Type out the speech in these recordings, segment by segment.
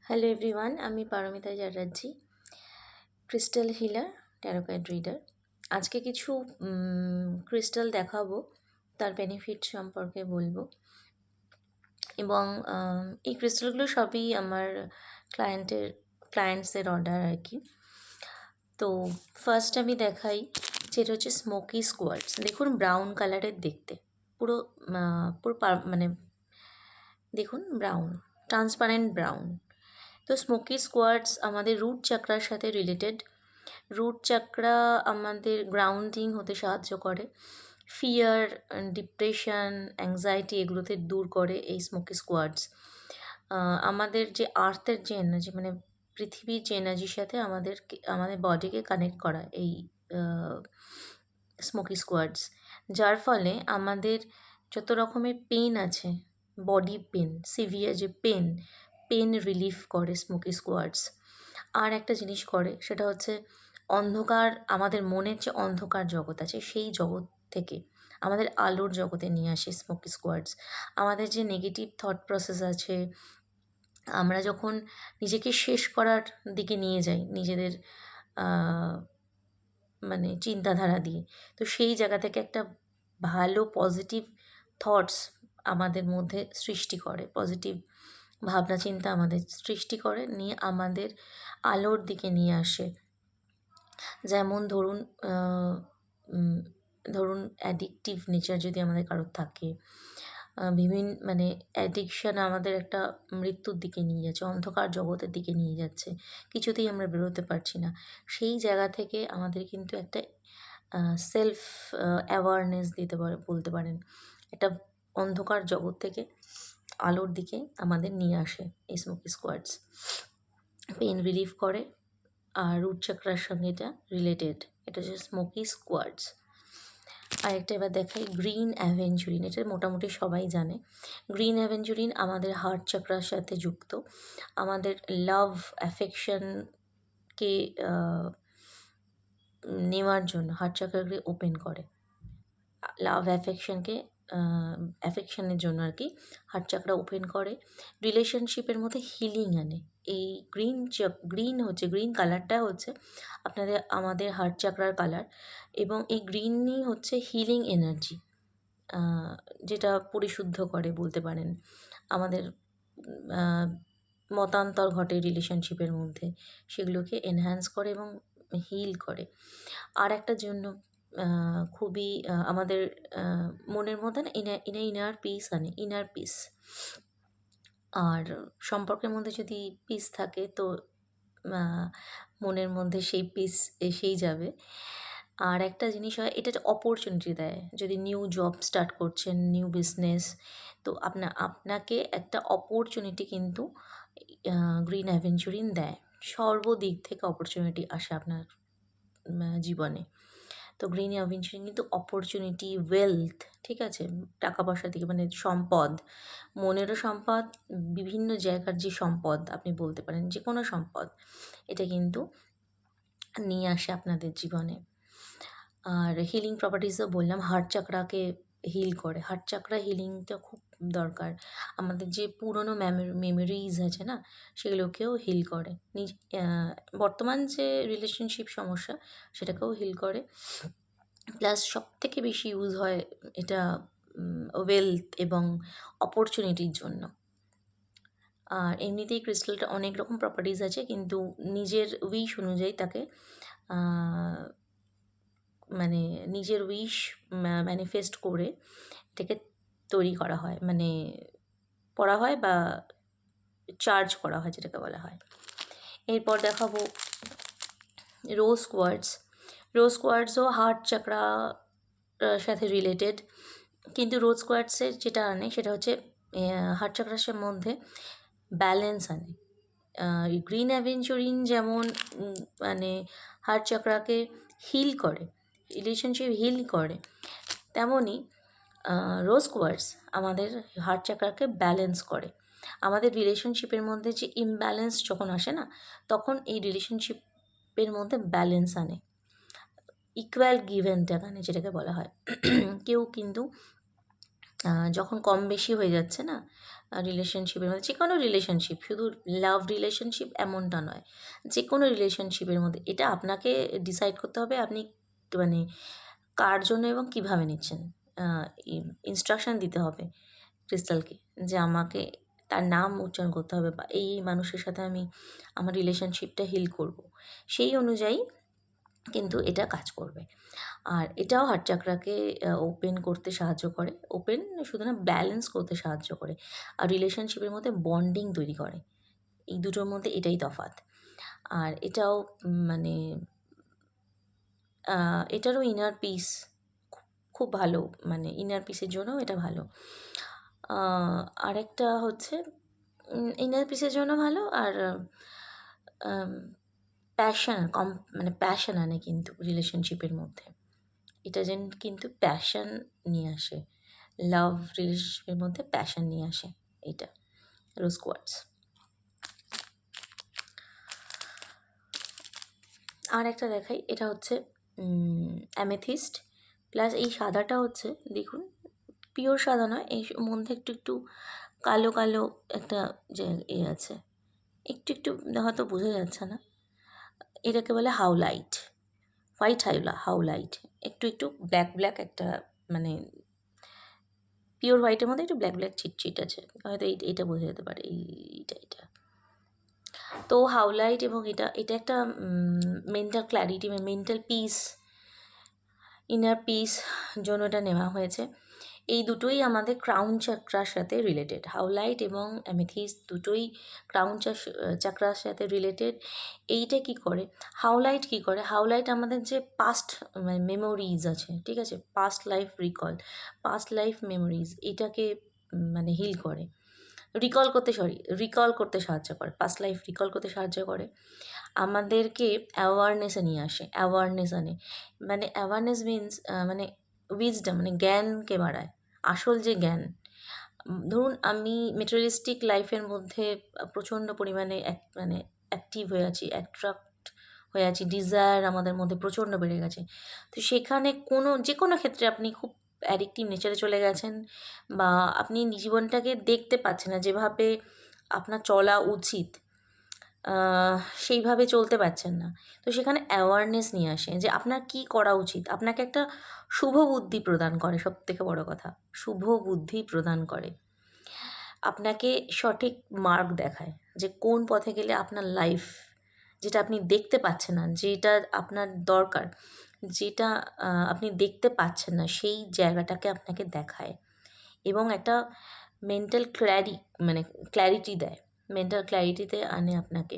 Hello everyone, আমি Paramita Chatterjee, crystal healer, tarot card reader. আজকে কিছু ক্রিস্টাল দেখাবো, তার বেনিফিট সম্পর্কে বলবো। এবং এই ক্রিস্টালগুলো সবই আমার ক্লায়েন্টসের অর্ডার আর কি। তো ফার্স্ট আমি দেখাই, যেটা হচ্ছে স্মোকি স্কোয়ার্টস। দেখুন ব্রাউন কালারের দেখতে, পুরো পুরো মানে দেখুন ব্রাউন, ট্রান্সপারেন্ট ব্রাউন। তো স্মোকি স্কোয়ার্টস আমাদের রুট চাকরার সাথে রিলেটেড। রুট চাকরা আমাদের গ্রাউন্ডিং হতে সাহায্য করে, ফিয়ার, ডিপ্রেশন, অ্যাংজাইটি এগুলোতে দূর করে এই স্মোকি স্কোয়ার্টস। আমাদের যে আর্থের যে এনার্জি, মানে পৃথিবীর যে এনার্জির সাথে আমাদের বডিকে কানেক্ট করা এই স্মোকি স্কোয়ার্টস, যার ফলে আমাদের যত রকমের পেন আছে, বডি পেন, সিভিয়ার যে পেন রিলিফ করে স্মোকি স্কোয়ার্টস। আর একটা জিনিস করে, সেটা হচ্ছে অন্ধকার, আমাদের মনের যে অন্ধকার জগৎ আছে সেই জগৎ থেকে আমাদের আলোর জগতে নিয়ে আসে স্মোকি স্কোয়ার্টস। আমাদের যে নেগেটিভ থট প্রসেস আছে, আমরা যখন নিজেকে শেষ করার দিকে নিয়ে যাই নিজেদের মানে চিন্তাধারা দিয়ে, তো সেই জায়গা থেকে একটা ভালো পজিটিভ থটস আমাদের মধ্যে সৃষ্টি করে, পজিটিভ ভাবনা চিন্তা আমাদের সৃষ্টি করে, নিয়ে আমাদের আলোর দিকে নিয়ে আসে। যেমন ধরুন অ্যাডিকটিভ নেচার যদি আমাদের কারোর থাকে, মানে অ্যাডিকশান আমাদের একটা মৃত্যুর দিকে নিয়ে যাচ্ছে, অন্ধকার জগতের দিকে নিয়ে যাচ্ছে, কিছুতেই আমরা বেরোতে পারছি না। সেই জায়গা থেকে আমাদের কিন্তু একটা সেলফ অ্যাওয়ারনেস বলতে পারেন, একটা অন্ধকার জগৎ থেকে আলোর দিকে আমাদের নিয়ে আসে এই স্মোকি স্কোয়ার্টস। পেন রিলিফ করে, আর রুট চাকরার সঙ্গে এটা রিলেটেড। এটা হচ্ছে স্মোকি স্কোয়ার্টস। আরেকটা এবার দেখাই গ্রিন অ্যাভেঞ্চুরিন। এটা মোটামুটি সবাই জানে। গ্রিন অ্যাভেঞ্চুরিন আমাদের হার্ট চাকরার সাথে যুক্ত, আমাদের লাভ অ্যাফেকশনকে নেওয়ার জন্য হার্ট চাকরাকে ওপেন করে, লাভ অ্যাফেকশনের জন্য আর কি হার্ট চাকরা ওপেন করে, রিলেশনশিপের মধ্যে হিলিং আনে। এই গ্রিন কালারটা হচ্ছে আমাদের হার্ট চাকরার কালার, এবং এই গ্রিনই হচ্ছে হিলিং এনার্জি, যেটা পরিশুদ্ধ করে বলতে পারেন। আমাদের মতান্তর ঘটে রিলেশনশিপের মধ্যে, সেগুলোকে এনহ্যান্স করে এবং হিল করে। আর একটা জন্য খুবই আমাদের মনের মধ্যে না ইনার পিস আনে, ইনার পিস। আর সম্পর্কের মধ্যে যদি পিস থাকে, তো মনের মধ্যে সেই পিস এসেই যাবে। আর একটা জিনিস হয়, এটা অপরচুনিটি দেয়। যদি নিউ জব স্টার্ট করছেন, নিউ বিজনেস, তো আপনাকে একটা অপরচুনিটি কিন্তু গ্রিন অ্যাভেঞ্চুরিন দেয়। সর্বদিক থেকে অপরচুনিটি আসে আপনার জীবনে। তো গ্রিন অ্যাভেঞ্চুরিন কিন্তু অপরচুনিটি, ওয়েলথ, ঠিক আছে, টাকা পয়সার দিকে, মানে সম্পদ, মনেরও সম্পদ, বিভিন্ন জায়গার যে সম্পদ আপনি বলতে পারেন, যে কোনো সম্পদ, এটা কিন্তু নিয়ে আসে আপনাদের জীবনে। আর হিলিং প্রপার্টিসও বললাম, হার্ট চাকরাকে হিল করে। হার্ট চাকরা হিলিংটা খুব দরকার। আমাদের যে পুরনো মেমোরিজ আছে না, সেগুলোকেও হিল করে। বর্তমান যে রিলেশনশিপ সমস্যা, সেটাকেও হিল করে। প্লাস সবথেকে বেশি ইউজ হয় এটা ওয়েলথ এবং অপরচুনিটির জন্য। আর এমনিতেই ক্রিস্টালটা অনেক রকম প্রপার্টিস আছে, কিন্তু নিজের উইশ অনুযায়ী তাকে মানে নিজের উইশ ম্যানিফেস্ট করে এটাকে তৈরি করা হয়, মানে পড়া হয় বা চার্জ করা হয়, যেটাকে বলা হয়। এরপর দেখাবো রোজ কোয়ার্টস। রোজ কোয়ার্টসও হার্ট চাকরা সাথে রিলেটেড, কিন্তু রোজ কোয়ার্টসের যেটা আনে সেটা হচ্ছে হার্ট চাকরাসের মধ্যে ব্যালেন্স আনে। গ্রিন অ্যাভেঞ্চুরিন যেমন মানে হার্ট চাকরাকে হিল করে, রিলেশনশিপ হিল করে, তেমনই রোজ কোয়ার্টস আমাদের হার্ট চাকরাকে ব্যালেন্স করে। আমাদের রিলেশনশিপের মধ্যে যে ইমব্যালেন্স যখন আসে না, তখন এই রিলেশনশিপের মধ্যে ব্যালেন্স আনে, ইকুয়াল গিভ অ্যান্ড টেক আনে, যেটাকে বলা হয়। কেউ কিন্তু যখন কম বেশি হয়ে যাচ্ছে না রিলেশনশিপের মধ্যে, যে কোনো রিলেশনশিপ, শুধু লাভ রিলেশনশিপ এমনটা নয়, যে কোনো রিলেশনশিপের মধ্যে এটা আপনাকে ডিসাইড করতে হবে আপনি মানে কার জন্য এবং কীভাবে নিচ্ছেন। ইনস্ট্রাকশান দিতে হবে ক্রিস্টালকে যে আমাকে তার নাম উচ্চারণ করতে হবে, বা এই মানুষের সাথে আমি আমার রিলেশনশিপটা হিল করব, সেই অনুযায়ী কিন্তু এটা কাজ করবে। আর এটাও হার্ট চাকরাকে ওপেন করতে সাহায্য করে, ওপেন শুধু না, ব্যালেন্স করতে সাহায্য করে, আর রিলেশনশিপের মধ্যে বন্ডিং তৈরি করে। এই দুটোর মধ্যে এটাই তফাৎ। আর এটাও মানে এটারও ইনার পিস খুব ভালো, মানে ইনার পিসের জন্যও এটা ভালো। আরেকটা হচ্ছে ইনার পিসের জন্য ভালো, আর প্যাশন মানে প্যাশন আনে কিন্তু রিলেশনশিপের মধ্যে, এটা যেন কিন্তু প্যাশন নিয়ে আসে, লাভ রিলেশনশিপের মধ্যে প্যাশন নিয়ে আসে এইটা রোজ কোয়ার্টস। আর একটা দেখাই, এটা হচ্ছে অ্যামেথিস্ট প্লাস এই সাদাটা হচ্ছে, দেখুন পিওর সাদা নয়, এই মধ্যে একটু একটু কালো কালো একটা যে আছে, একটু একটু হয়তো বোঝা যাচ্ছে না, এটাকে বলে হাউলাইট, হোয়াইট হাউলাইট, একটু একটু ব্ল্যাক ব্ল্যাক একটা, মানে পিওর হোয়াইটের মধ্যে একটু ব্ল্যাক ব্ল্যাক চিটচিট আছে, হয়তো এইটা বোঝা যেতে পারে, এটা তো হাউলাইট। এবং এটা একটা mental clarity, mental peace, inner piece জন্য এটা নেওয়া হয়েছে। এই দুটোই আমাদের ক্রাউন চাকরার সাথে রিলেটেড, হাউলাইট এবং অ্যামেথিস্ট দুটোই ক্রাউন চাকরার সাথে রিলেটেড। এইটা কি করে, হাউলাইট কি করে, হাউলাইট আমাদের যে পাস্ট মেমোরিজ আছে, ঠিক আছে, পাস্ট লাইফ মেমোরিজ, এটাকে মানে হিল করে, রিকল করতে সাহায্য করে, পাস্ট লাইফ রিকল করতে সাহায্য করে, আমাদেরকে অ্যাওয়ারনেসে নিয়ে আসে, অ্যাওয়ারনেস আনে, মানে অ্যাওয়ারনেস মিনস মানে উইজডম, মানে জ্ঞানকে বাড়ায়, আসল যে জ্ঞান। ধরুন আমি মেটেরিয়ালিস্টিক লাইফের মধ্যে প্রচণ্ড পরিমাণে মানে অ্যাক্টিভ হয়ে আছি, অ্যাট্রাক্ট হয়ে আছি, ডিজায়ার আমাদের মধ্যে প্রচণ্ড বেড়ে গেছে, তো সেখানে যে কোনো ক্ষেত্রে আপনি খুব অ্যাডিকটিভ নেচারে চলে গেছেন, বা আপনি জীবনটাকে দেখতে পাচ্ছেন না যেভাবে আপনার চলা উচিত, সেইভাবে চলতে পারছেন না, তো সেখানে অ্যাওয়ারনেস নিয়ে আসে যে আপনার কী করা উচিত, আপনাকে একটা শুভ বুদ্ধি প্রদান করে, সবথেকে বড় কথা শুভ বুদ্ধি প্রদান করে, আপনাকে সঠিক মার্গ দেখায় যে কোন পথে গেলে আপনার লাইফ, যেটা আপনি দেখতে পাচ্ছেন না, যেটা আপনার দরকার, যেটা আপনি দেখতে পাচ্ছেন না, সেই জায়গাটাকে আপনাকে দেখায়, এবং একটা মেন্টাল ক্ল্যারিটি দেয়, মেন্টাল ক্ল্যারিটিতে আনে আপনাকে,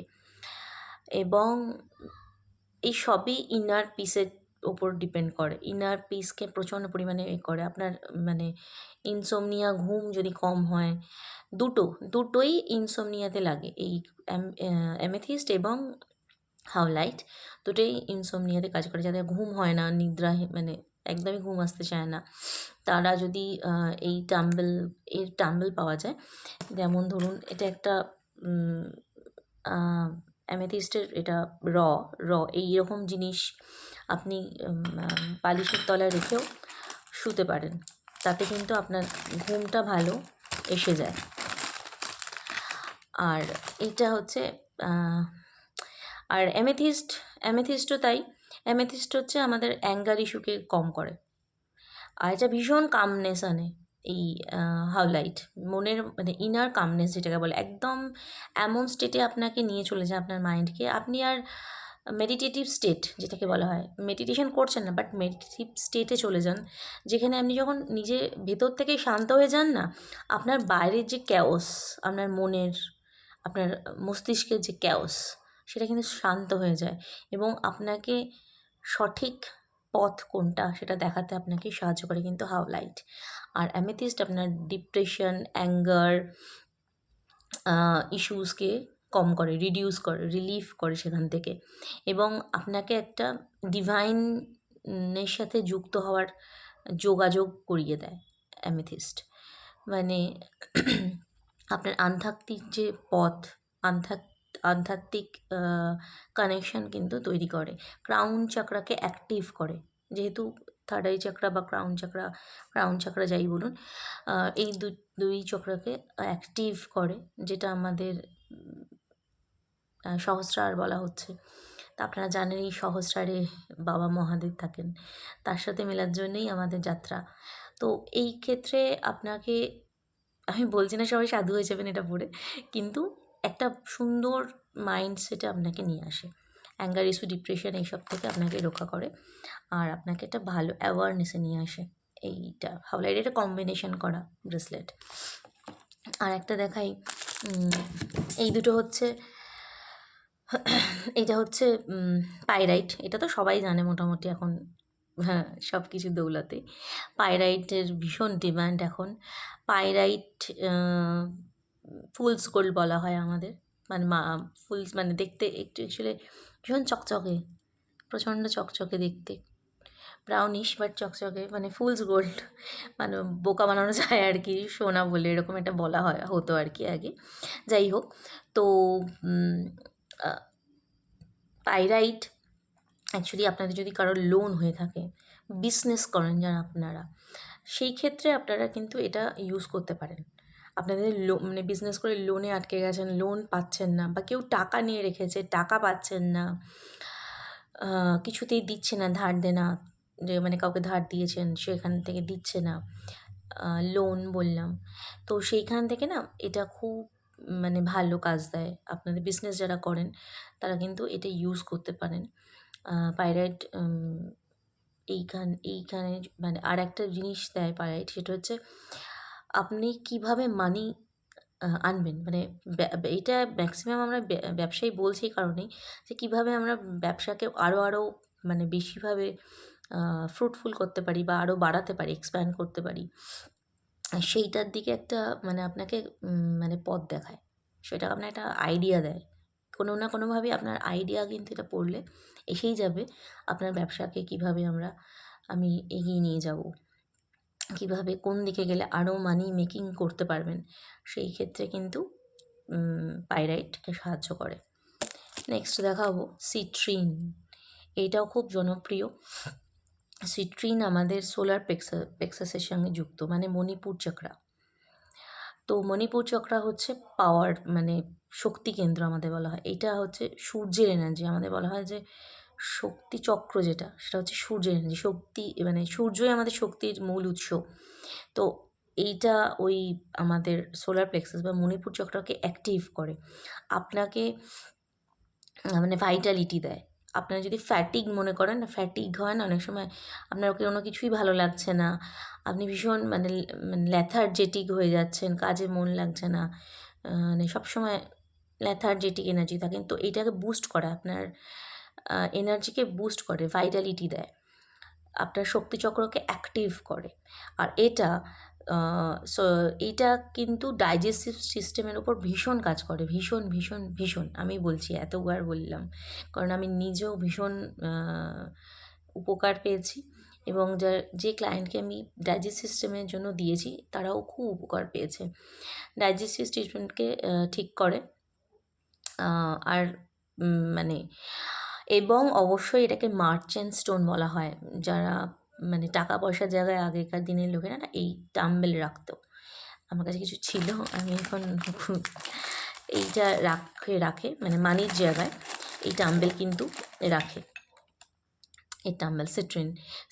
এবং এই সবই ইনার পিসের ওপর ডিপেন্ড করে, ইনার পিসকে প্রচণ্ড পরিমাণে করে আপনার, মানে ইনসোমনিয়া, ঘুম যদি কম হয়, দুটোই ইনসোমনিয়াতে লাগে, এই অ্যামেথিস্ট এবং হাউলাইট দুটোই ইনসোমনিয়াতে কাজ করে, যাদের ঘুম হয় না, নিদ্রা, মানে একদমই ঘুম আসতে চায় না, তারা যদি এই টাম্বেল পাওয়া যায়, যেমন ধরুন এটা একটা অ্যামেথিস্টের, এটা র এইরকম জিনিস আপনি বালিশের তলায় রেখেও শুতে পারেন, তাতে কিন্তু আপনার ঘুমটা ভালো এসে যায়। আর এটা হচ্ছে আর অ্যামেথিস্টও তাই, অ্যামেথিস্ট হচ্ছে আমাদের অ্যাঙ্গার ইস্যুকে কম করে, আর এটা ভীষণ কামনেস আনে, এই হাউলাইট মনের মানে ইনার কামনেস যেটাকে বলে, একদম এমন স্টেটে আপনাকে নিয়ে চলে যায় আপনার মাইন্ডকে, আপনি আর মেডিটেটিভ স্টেট যেটাকে বলা হয়, মেডিটেশন করছেন না, বাট মেডিটেটিভ স্টেটে চলে যান, যেখানে আপনি যখন নিজে ভেতর থেকেই শান্ত হয়ে যান না, আপনার বাইরের যে ক্যাওস, আপনার মনের, আপনার মস্তিষ্কের যে ক্যাওস, সেটা কিন্তু শান্ত হয়ে যায়, এবং আপনাকে সঠিক পথ কোনটা সেটা দেখাতে আপনাকে সাহায্য করে কিন্তু হাউলাইট। আর অ্যামেথিস্ট আপনার ডিপ্রেশন, অ্যাঙ্গার ইস্যুসকে কম করে, রিলিফ করে সেখান থেকে, এবং আপনাকে একটা ডিভাইনের সাথে যুক্ত হওয়ার যোগাযোগ করিয়ে দেয় অ্যামেথিস্ট, মানে আপনার আধ্যাত্মিক যে পথ, আধ্যাত্মিক কানেকশন কিন্তু তৈরি করে, ক্রাউন চাকরাকে অ্যাক্টিভ করে, যেহেতু থার্ড আই চাকরা বা ক্রাউন চাকরা যাই বলুন, এই দুই চক্রকে অ্যাক্টিভ করে, যেটা আমাদের সহস্রার বলা হচ্ছে। তা আপনারা জানেন এই সহস্রারে বাবা মহাদেব থাকেন, তার সাথে মেলার জন্যই আমাদের যাত্রা। তো এই ক্ষেত্রে আপনাকে, আমি বলছি না সবাই সাধু হয়ে যাবেন এটা পড়ে, কিন্তু একটা সুন্দর মাইন্ডসেটে আপনাকে নিয়ে আসে, অ্যাঙ্গার ইস্যু, ডিপ্রেশন এইসব থেকে আপনাকে রক্ষা করে, আর আপনাকে একটা ভালো অ্যাওয়ারনেসে নিয়ে আসে। এইটা হাওলাইয়ের এটা কম্বিনেশন করা ব্রেসলেট। আর একটা দেখাই, এই দুটো হচ্ছে, এটা হচ্ছে পাইরাইট। এটা তো সবাই জানে মোটামুটি এখন, হ্যাঁ, সব কিছু দৌলতে পাইরাইটের ভীষণ ডিমান্ড এখন। পাইরাইট ফুলস গোল্ড বলা হয় আমাদের, মানে ফুলস মানে দেখতে একটু অ্যাকচুয়ালি ভীষণ চকচকে, প্রচণ্ড চকচকে দেখতে, ব্রাউনিশ বাট চকচকে, মানে ফুলস গোল্ড, মানে বোকা বানানো যায় আর কি, সোনা বলে এরকম একটা বলা হতো আর কি আগে। যাই হোক, তো পাইরাইট অ্যাকচুয়ালি আপনাদের যদি কারোর লোন হয়ে থাকে, বিজনেস করেন যারা আপনারা, সেই ক্ষেত্রে আপনারা কিন্তু এটা ইউজ করতে পারেন। আপনাদের মানে বিজনেস করে লোনে আটকে গেছেন, লোন পাচ্ছেন না, বা কেউ টাকা নিয়ে রেখেছে, টাকা পাচ্ছেন না, কিছুতেই দিচ্ছে না, ধার দেনা, যে মানে কাউকে ধার দিয়েছেন সেখান থেকে দিচ্ছে না, লোন বললাম, তো সেইখান থেকে না এটা খুব মানে ভালো কাজ দেয়। আপনাদের বিজনেস যারা করেন তারা কিন্তু এটা ইউজ করতে পারেন। পাইরাইট এইখানে মানে আর একটা জিনিস দেয় পাইরাইট, সেটা হচ্ছে আপনি কীভাবে মানি আনবেন, মানে এটা ম্যাক্সিমাম আমরা ব্যবসায়ী বলছি এই কারণেই, যে কীভাবে আমরা ব্যবসাকে আরও মানে বেশিভাবে ফ্রুটফুল করতে পারি, বা আরও বাড়াতে পারি, এক্সপ্যান্ড করতে পারি, সেইটার দিকে একটা মানে আপনাকে মানে পথ দেখায়, সেটা আপনার একটা আইডিয়া দেয়। কোনো না কোনোভাবেই আপনার আইডিয়া কিন্তু এটা পড়লে এসেই যাবে, আপনার ব্যবসাকে কীভাবে আমি এগিয়ে নিয়ে যাব, কীভাবে কোন দিকে গেলে আরও মানি মেকিং করতে পারবেন, সেই ক্ষেত্রে কিন্তু পাইরাইটকে সাহায্য করে। নেক্সট দেখাবো সিট্রিন। এইটাও খুব জনপ্রিয়। সিট্রিন আমাদের সোলার প্লেক্সাসের সঙ্গে যুক্ত, মানে মণিপুর চক্রা। তো মণিপুর চক্রা হচ্ছে পাওয়ার, মানে শক্তি কেন্দ্র আমাদের বলা হয়। এটা হচ্ছে সূর্যের এনার্জি, আমাদের বলা হয় যে শক্তি চক্র যেটা, সেটা হচ্ছে সূর্যের এনার্জি, শক্তি, মানে সূর্যই আমাদের শক্তির মূল উৎস। তো এইটা ওই আমাদের সোলার প্লেক্সাস বা মণিপুর চক্রকে অ্যাক্টিভ করে, আপনাকে মানে ভাইটালিটি দেয়। আপনারা যদি ফ্যাটিগ মনে করেন না, ফ্যাটিগ হয় না অনেক সময়, আপনার কোনো কিছুই ভালো লাগছে না, আপনি ভীষণ মানে ল্যাথার্জেটিক হয়ে যাচ্ছেন, কাজে মন লাগছে না, মানে সবসময় ল্যাথার্জেটিক এনার্জি থাকেন, তো এইটাকে বুস্ট করে, আপনার এনার্জিকে বুস্ট করে, ভাইটালিটি দেয়, আপনার শক্তিচক্রকে অ্যাক্টিভ করে। আর এইটা কিন্তু ডাইজেস্টিভ সিস্টেমের উপর ভীষণ কাজ করে, ভীষণ ভীষণ ভীষণ, আমি বলছি এতবার বললাম কারণ আমি নিজেও ভীষণ উপকার পেয়েছি, এবং যে ক্লায়েন্টকে আমি ডাইজেস্টিভ সিস্টেমের জন্য দিয়েছি তারাও খুব উপকার পেয়েছে। ডাইজেস্টিভ ট্রিটমেন্টকে ঠিক করে, আর মানে এবং অবশ্যই এটাকে মার্চেন্ট স্টোন বলা হয়। যারা মানে টাকা পয়সার জায়গায় আগেকার দিনের লোকেরা না এই ডাম্বেল রাখতো, আমার কাছে কিছু ছিল, আমি এখন এইটা রাখে মানে মানির জায়গায় এই ডাম্বেল কিন্তু রাখে, এই ডাম্বেল।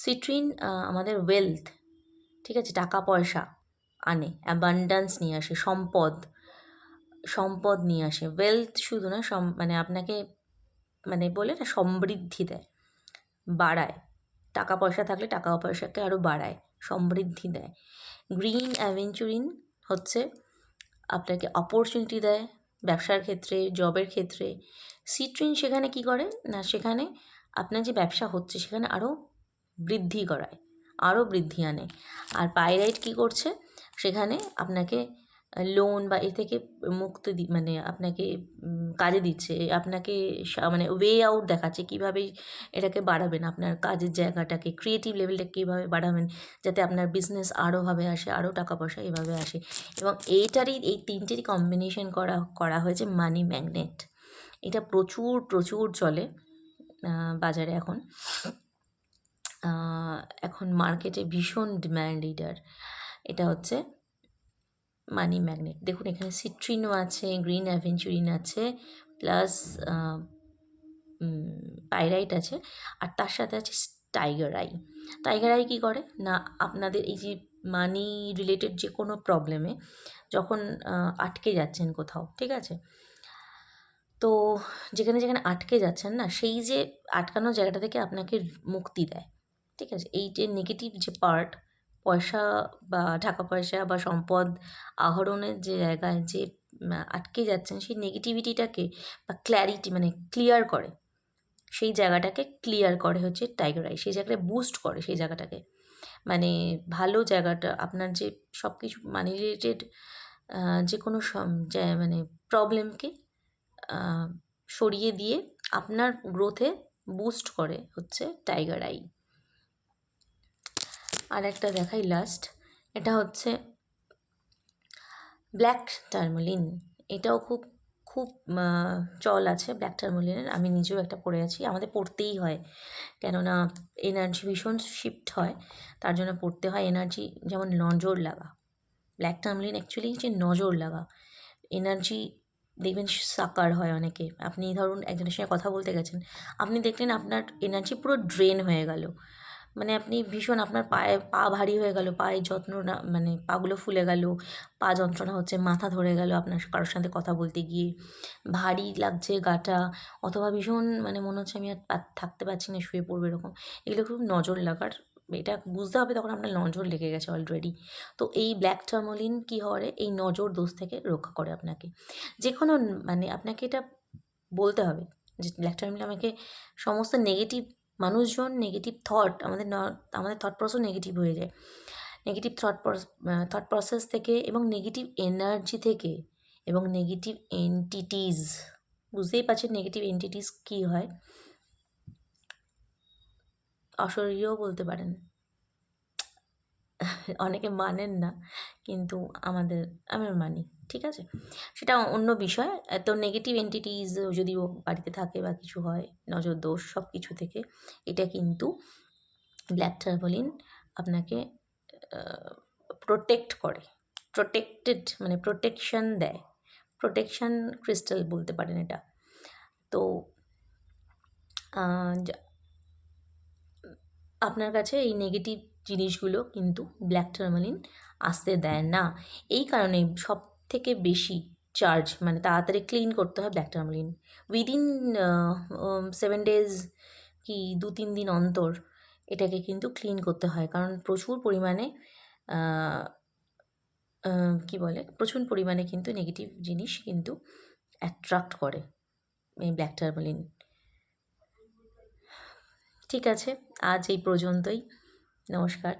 সিট্রিন আমাদের ওয়েলথ, ঠিক আছে, টাকা পয়সা আনে, অ্যাবান্ডান্স নিয়ে আসে, সম্পদ নিয়ে আসে, ওয়েলথ শুধু না, মানে আপনাকে মানে বলে না সমৃদ্ধি দেয়, বাড়ায়, টাকা পয়সা থাকলে টাকা পয়সাকে আরও বাড়ায়, সমৃদ্ধি দেয়। গ্রিন অ্যাভেঞ্চুরিন হচ্ছে আপনাকে অপরচুনিটি দেয় ব্যবসার ক্ষেত্রে, জবের ক্ষেত্রে। সিট্রিন সেখানে কি করে না, সেখানে আপনার যে ব্যবসা হচ্ছে সেখানে আরও বৃদ্ধি করায়, আরও বৃদ্ধি আনে। আর পাইরাইট কী করছে, সেখানে আপনাকে লোন বা এ থেকে মুক্তি মানে আপনাকে কাজে দিচ্ছে, আপনাকে মানে ওয়ে আউট দেখাচ্ছে, কীভাবে এটাকে বাড়াবেন, আপনার কাজের জায়গাটাকে, ক্রিয়েটিভ লেভেলটাকে কীভাবে বাড়াবেন, যাতে আপনার বিজনেস আরোভাবে আসে, আরও টাকা পয়সা এভাবে আসে। এবং এই তিনটেরই কম্বিনেশন করা হয়েছে মানি ম্যাগনেট। এটা প্রচুর চলে বাজারে এখন। এখন মার্কেটে ভীষণ ডিম্যান্ড এটার। এটা হচ্ছে মানি ম্যাগনেট। দেখুন এখানে সিট্রিনও আছে, গ্রিন অ্যাভেঞ্চুরিন আছে, প্লাস পাইরাইট আছে, আর তার সাথে আছে টাইগার আই। টাইগার আই কী করে না, আপনাদের এই যে মানি রিলেটেড যে কোনো প্রবলেমে যখন আটকে যাচ্ছেন কোথাও, ঠিক আছে, তো যেখানে যেখানে আটকে যাচ্ছেন না, সেই যে আটকানো জায়গাটা থেকে আপনাকে মুক্তি দেয়, ঠিক আছে। এই যে নেগেটিভ যে পার্ট, পয়সা বা টাকা পয়সা বা সম্পদ আহরণের যে জায়গায় যে আটকে যাচ্ছেন, সেই নেগেটিভিটিটাকে বা ক্ল্যারিটি মানে ক্লিয়ার করে, সেই জায়গাটাকে ক্লিয়ার করে হচ্ছে টাইগার আই। সেই জায়গাটায় বুস্ট করে সেই জায়গাটাকে, মানে ভালো জায়গাটা আপনার যে সব কিছু মানি রিলেটেড যে কোনো মানে প্রবলেমকে সরিয়ে দিয়ে আপনার গ্রোথে বুস্ট করে হচ্ছে টাইগার আই। আর একটা দেখাই লাস্ট, এটা হচ্ছে ব্ল্যাক টার্মোলিন। এটাও খুব খুব চল আছে ব্ল্যাক টার্মোলিনের। আমি নিজেও একটা পড়ে আছি, আমাদের পড়তেই হয়, কেননা এনার্জি ভীষণ শিফট হয়, তার জন্য পড়তে হয়। এনার্জি যেমন নজর লাগা, ব্ল্যাক টার্মোলিন অ্যাকচুয়ালি হচ্ছে নজর লাগা। এনার্জি দেখবেন সাকার হয় অনেকে। আপনি ধরুন একজনের সঙ্গে কথা বলতে গেছেন, আপনি দেখলেন আপনার এনার্জি পুরো ড্রেন হয়ে গেল, মানে আপনি ভীষণ আপনার পায়ে পা ভারী হয়ে গেল, পায়ে যত্ন না, মানে পাগুলো ফুলে গেল, পা যন্ত্রণা হচ্ছে, মাথা ধরে গেল আপনার কারোর সাথে কথা বলতে গিয়ে, ভারী লাগছে গাটা, অথবা ভীষণ মানে মনে হচ্ছে আমি আর থাকতে পারছি না, শুয়ে পড়বো, এরকম। এগুলো খুব নজর লাগার, এটা বুঝতে হবে তখন আপনার নজর লেগে গেছে অলরেডি। তো এই ব্ল্যাক টার্মোলিন কী করে, এই নজর দোষ থেকে রক্ষা করে আপনাকে। যে কোনো মানে আপনাকে এটা বলতে হবে যে ব্ল্যাক টার্মোলিন আমাকে সমস্ত নেগেটিভ মানুষজন, নেগেটিভ থট, আমাদের থট প্রসেস নেগেটিভ হয়ে যায়, নেগেটিভ থট প্রসেস থেকে এবং নেগেটিভ এনার্জি থেকে এবং নেগেটিভ এন্টিটিস, বুঝতেই পারছেন নেগেটিভ এন্টিটিস কী হয়, অশরীরও বলতে পারেন, অনেকে মানেন না, কিন্তু আমি মানি, ঠিক আছে, সেটা অন্য বিষয়। তো নেগেটিভ এন্টিটিস যদি ও বাড়িতে থাকে বা কিছু হয়, নজর দোষ সব কিছু থেকে এটা কিন্তু ব্ল্যাক টার্মোলিন আপনাকে প্রোটেক্ট করে, প্রোটেক্টেড মানে প্রোটেকশন দেয়, প্রোটেকশন ক্রিস্টাল বলতে পারেন এটা। তো আপনার কাছে এই নেগেটিভ জিনিসগুলো কিন্তু ব্ল্যাক টার্মালিন আসতে দেয় না। এই কারণে সব থেকে বেশি চার্জ মানে তাড়াতাড়ি ক্লিন করতে হয় ব্ল্যাক টার্মালিন। উইদিন 7 days কি 2-3 দিন অন্তর এটাকে কিন্তু ক্লিন করতে হয়, কারণ প্রচুর পরিমাণে প্রচুর পরিমাণে কিন্তু নেগেটিভ জিনিস কিন্তু অ্যাট্রাক্ট করে এই ব্ল্যাক টার্মালিন। ঠিক আছে, আজ এই পর্যন্তই। নমস্কার।